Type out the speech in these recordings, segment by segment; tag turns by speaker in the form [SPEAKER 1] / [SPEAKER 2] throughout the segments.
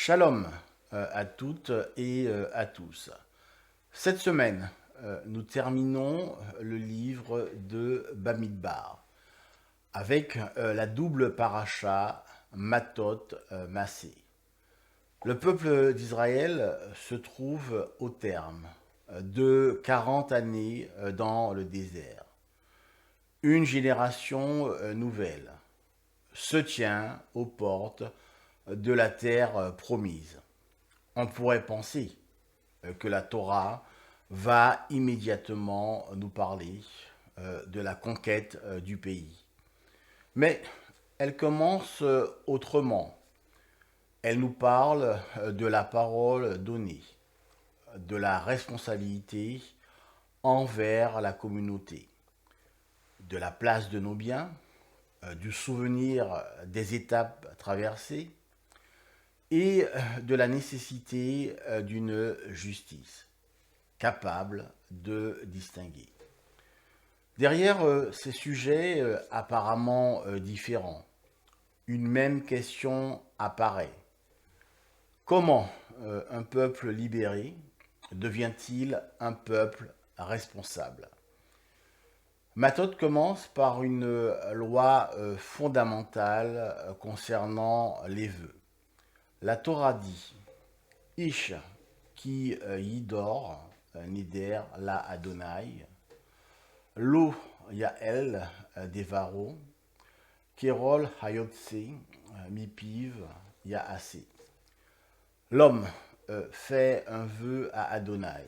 [SPEAKER 1] Shalom à toutes et à tous. Cette semaine, nous terminons le livre de Bamidbar avec la double paracha Matot Massé. Le peuple d'Israël se trouve au terme de 40 années dans le désert. Une génération nouvelle se tient aux portes de la terre promise. On pourrait penser que la Torah va immédiatement nous parler de la conquête du pays. Mais elle commence autrement. Elle nous parle de la parole donnée, de la responsabilité envers la communauté, de la place de nos biens, du souvenir des étapes traversées et de la nécessité d'une justice capable de distinguer. Derrière ces sujets apparemment différents, une même question apparaît. Comment un peuple libéré devient-il un peuple responsable? Matot commence par une loi fondamentale concernant les vœux. La Torah dit Ish ki yidor nider la Adonai lo yael devaro kerol hayotse mipiv yaase. L'homme fait un vœu à Adonai.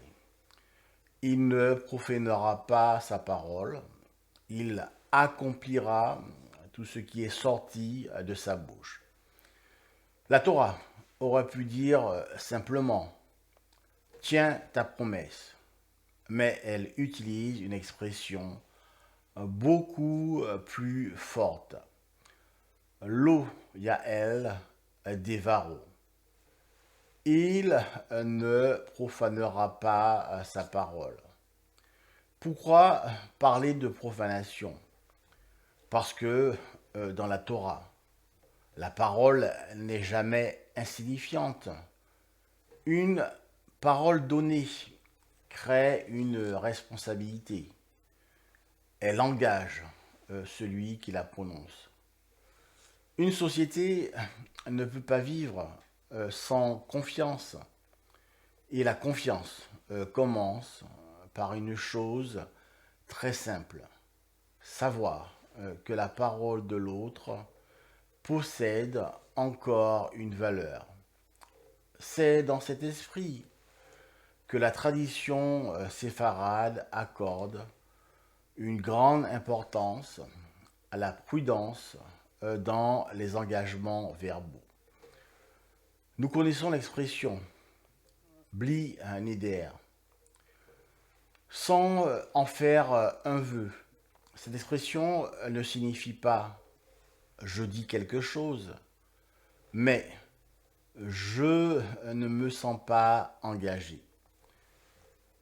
[SPEAKER 1] Il ne profanera pas sa parole. Il accomplira tout ce qui est sorti de sa bouche. La Torah aurait pu dire simplement « Tiens ta promesse », mais elle utilise une expression beaucoup plus forte. « Lo yael devaro ». Il ne profanera pas sa parole. Pourquoi parler de profanation? Parce que dans la Torah, la parole n'est jamais insignifiante. Une parole donnée crée une responsabilité. Elle engage celui qui la prononce. Une société ne peut pas vivre sans confiance. Et la confiance commence par une chose très simple. Savoir que la parole de l'autre possède encore une valeur. C'est dans cet esprit que la tradition séfarade accorde une grande importance à la prudence dans les engagements verbaux. Nous connaissons l'expression bli neder, sans en faire un vœu. Cette expression ne signifie pas je dis quelque chose, mais je ne me sens pas engagé.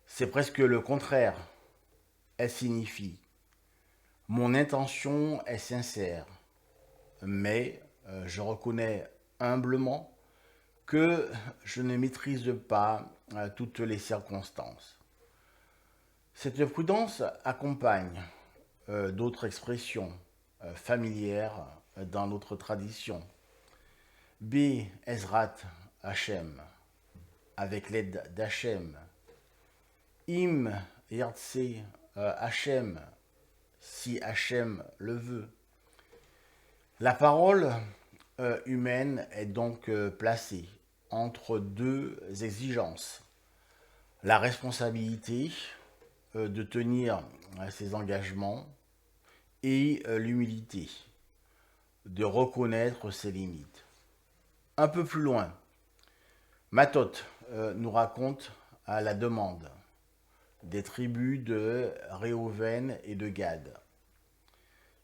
[SPEAKER 1] C'est presque le contraire. Elle signifie mon intention est sincère, mais je reconnais humblement que je ne maîtrise pas toutes les circonstances. Cette prudence accompagne d'autres expressions familières dans notre tradition. B. Ezrat Hachem, avec l'aide d'Hachem. Im Yardse Hachem, si Hachem le veut. La parole humaine est donc placée entre deux exigences. La responsabilité de tenir ses engagements et l'humilité de reconnaître ses limites. Un peu plus loin, Matot nous raconte à la demande des tribus de Réhouven et de Gad.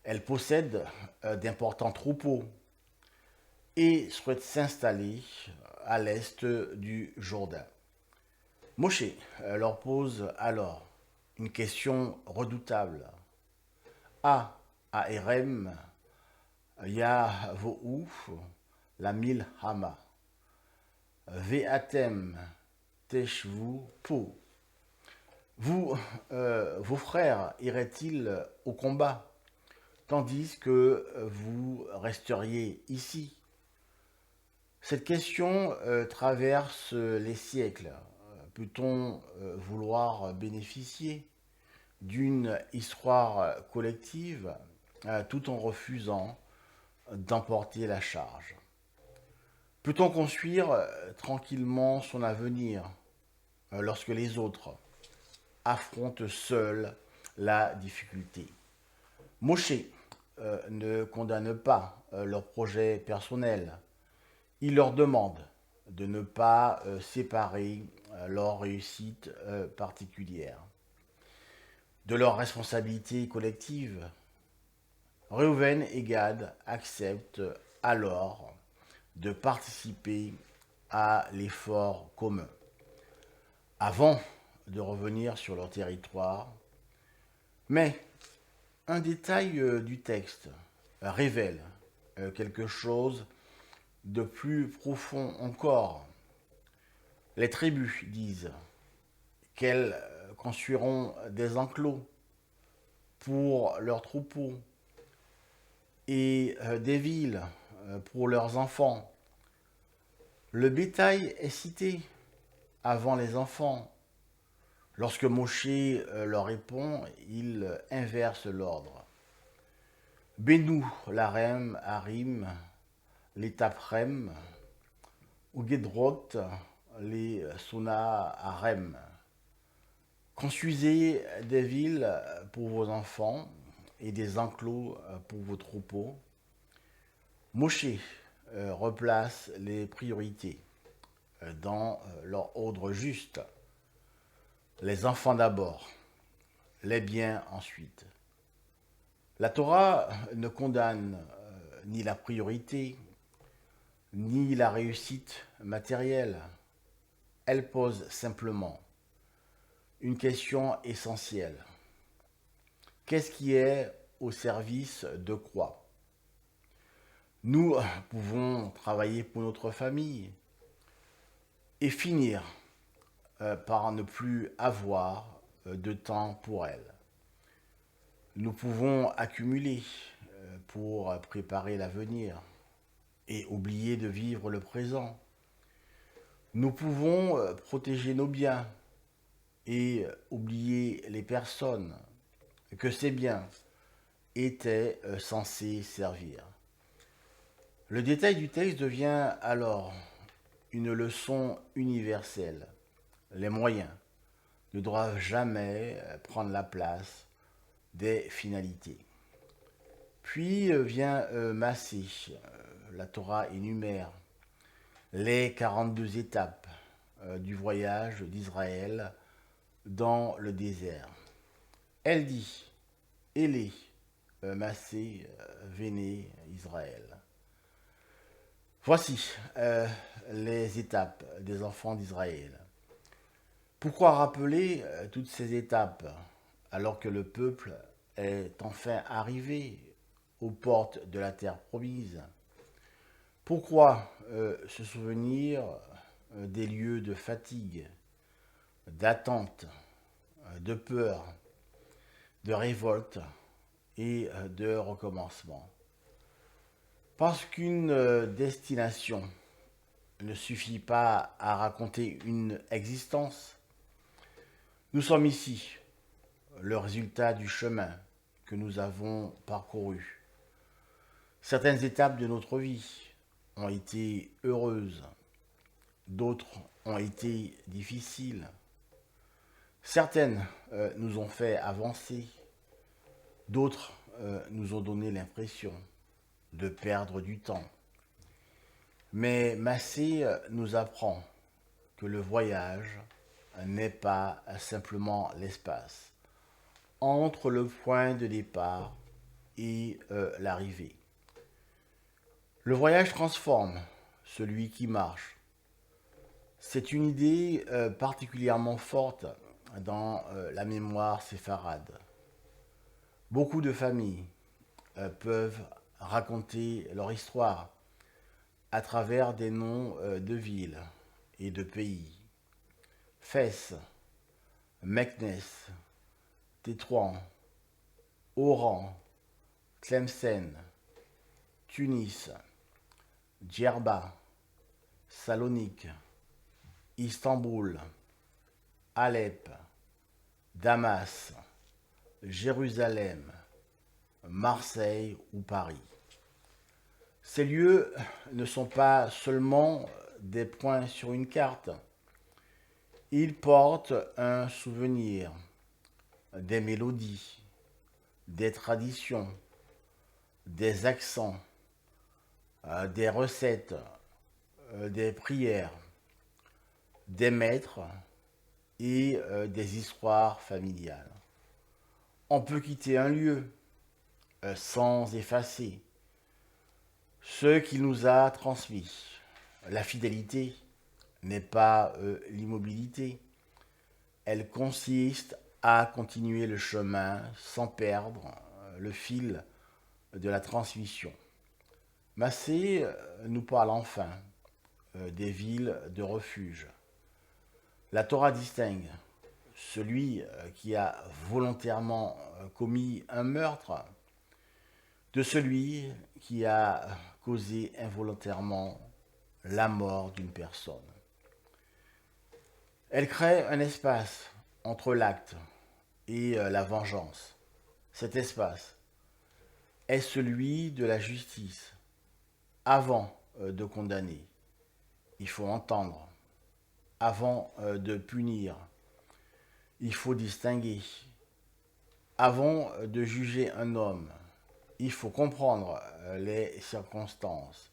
[SPEAKER 1] Elle possède d'importants troupeaux et souhaite s'installer à l'est du Jourdain. Moshe leur pose alors une question redoutable. A Erem Yavohu la Milhama. Ve'atem teshvu po. Vos frères iraient-ils au combat, tandis que vous resteriez ici? Cette question traverse les siècles. Peut-on vouloir bénéficier d'une histoire collective tout en refusant d'emporter la charge? Peut-on construire tranquillement son avenir lorsque les autres affrontent seuls la difficulté? Moshe ne condamne pas leur projet personnel. Il leur demande de ne pas séparer leur réussite particulière de leur responsabilité collective. Reuven et Gad acceptent alors de participer à l'effort commun. Avant de revenir sur leur territoire, mais un détail du texte révèle quelque chose de plus profond encore. Les tribus disent qu'elles construiront des enclos pour leurs troupeaux et des villes pour leurs enfants. Le bétail est cité avant les enfants. Lorsque Moshe leur répond, il inverse l'ordre. Benou, l'arem, harim, les taprem, ou Gedrot, les Sona harem. Construisez des villes pour vos enfants et des enclos pour vos troupeaux. Moshe replace les priorités dans leur ordre juste. Les enfants d'abord, les biens ensuite. La Torah ne condamne ni la priorité, ni la réussite matérielle. Elle pose simplement une question essentielle. Qu'est-ce qui est au service de quoi? Nous pouvons travailler pour notre famille et finir par ne plus avoir de temps pour elle. Nous pouvons accumuler pour préparer l'avenir et oublier de vivre le présent. Nous pouvons protéger nos biens et oublier les personnes que ces biens étaient censés servir. Le détail du texte devient alors une leçon universelle. Les moyens ne doivent jamais prendre la place des finalités. Puis vient Massé. La Torah énumère les 42 étapes du voyage d'Israël dans le désert. Elle dit, Élé, Massé, Véné, Israël. Voici les étapes des enfants d'Israël. Pourquoi rappeler toutes ces étapes alors que le peuple est enfin arrivé aux portes de la terre promise? Pourquoi se souvenir des lieux de fatigue, d'attente, de peur, de révolte et de recommencement? Parce qu'une destination ne suffit pas à raconter une existence. Nous sommes ici, le résultat du chemin que nous avons parcouru. Certaines étapes de notre vie ont été heureuses, d'autres ont été difficiles. Certaines nous ont fait avancer, d'autres nous ont donné l'impression de perdre du temps. Mais Massé nous apprend que le voyage n'est pas simplement l'espace entre le point de départ et l'arrivée. Le voyage transforme celui qui marche. C'est une idée particulièrement forte dans la mémoire séfarade. Beaucoup de familles peuvent raconter leur histoire à travers des noms de villes, et de pays. Fès, Meknès, Tétouan, Oran, Tlemcen, Tunis, Djerba, Salonique, Istanbul, Alep, Damas, Jérusalem, Marseille ou Paris. Ces lieux ne sont pas seulement des points sur une carte, ils portent un souvenir, des mélodies, des traditions, des accents, des recettes, des prières, des maîtres et des histoires familiales. On peut quitter un lieu sans effacer ce qu'il nous a transmis. La fidélité n'est pas l'immobilité, elle consiste à continuer le chemin sans perdre le fil de la transmission. Massé nous parle enfin des villes de refuge. La Torah distingue celui qui a volontairement commis un meurtre de celui qui a causé involontairement la mort d'une personne. Elle crée un espace entre l'acte et la vengeance. Cet espace est celui de la justice. Avant de condamner, il faut entendre. Avant de punir, il faut distinguer. Avant de juger un homme, il faut comprendre les circonstances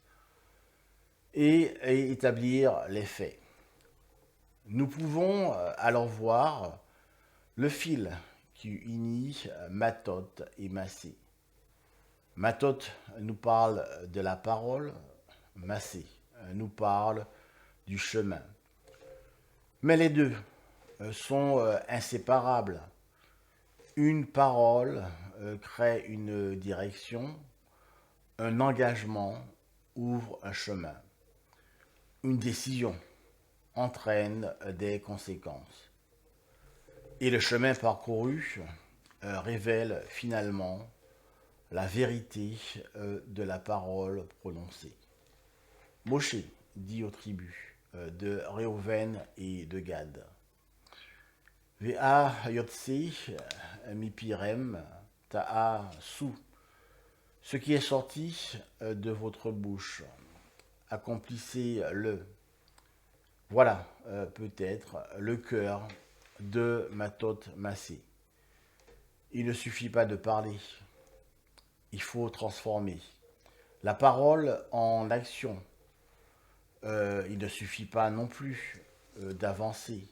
[SPEAKER 1] et établir les faits. Nous pouvons alors voir le fil qui unit Mathot et Massé. Mathot nous parle de la parole, Massé nous parle du chemin. Mais les deux sont inséparables. Une parole crée une direction, un engagement ouvre un chemin. Une décision entraîne des conséquences. Et le chemin parcouru révèle finalement la vérité de la parole prononcée. Moshe dit aux tribus de Réhouven et de Gad. Vea yotse mipirem ta'a sou. Ce qui est sorti de votre bouche, accomplissez-le. Voilà peut-être le cœur de Mathot Massé. Il ne suffit pas de parler, il faut transformer. La parole en action. Il ne suffit pas non plus d'avancer.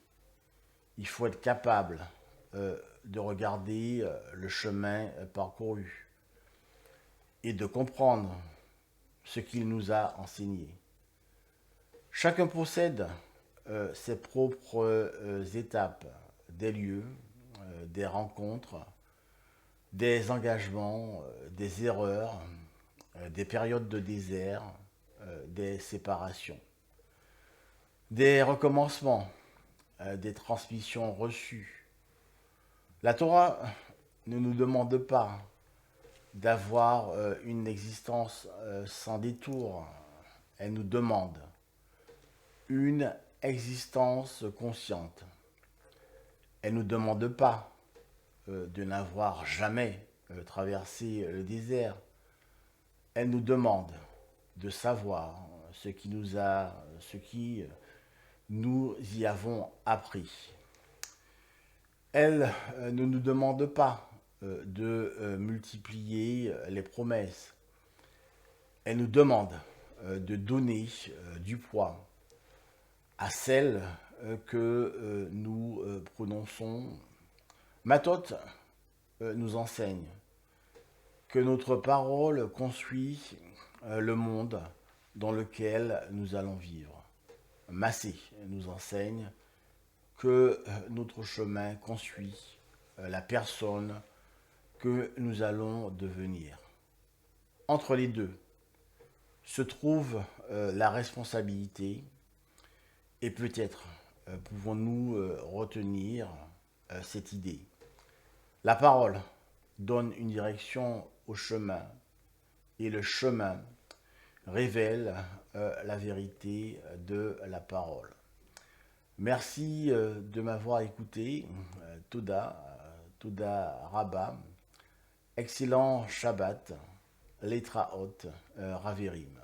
[SPEAKER 1] Il faut être capable de regarder le chemin parcouru et de comprendre ce qu'il nous a enseigné. Chacun possède ses propres étapes, des lieux, des rencontres, des engagements, des erreurs, des périodes de désert, des séparations, des recommencements, des transmissions reçues. La Torah ne nous demande pas d'avoir une existence sans détour. Elle nous demande une existence consciente. Elle ne nous demande pas de n'avoir jamais traversé le désert. Elle nous demande de savoir ce qui nous y avons appris. Elle ne nous demande pas de multiplier les promesses. Elle nous demande de donner du poids à celles que nous prononçons. Mathot nous enseigne que notre parole construit le monde dans lequel nous allons vivre. Massé nous enseigne que notre chemin construit la personne que nous allons devenir. Entre les deux se trouve la responsabilité Et peut-être pouvons-nous retenir cette idée. La parole donne une direction au chemin et le chemin révèle la vérité de la parole. Merci de m'avoir écouté. Toda Rabba. Excellent Shabbat. Letra Hot Raverim.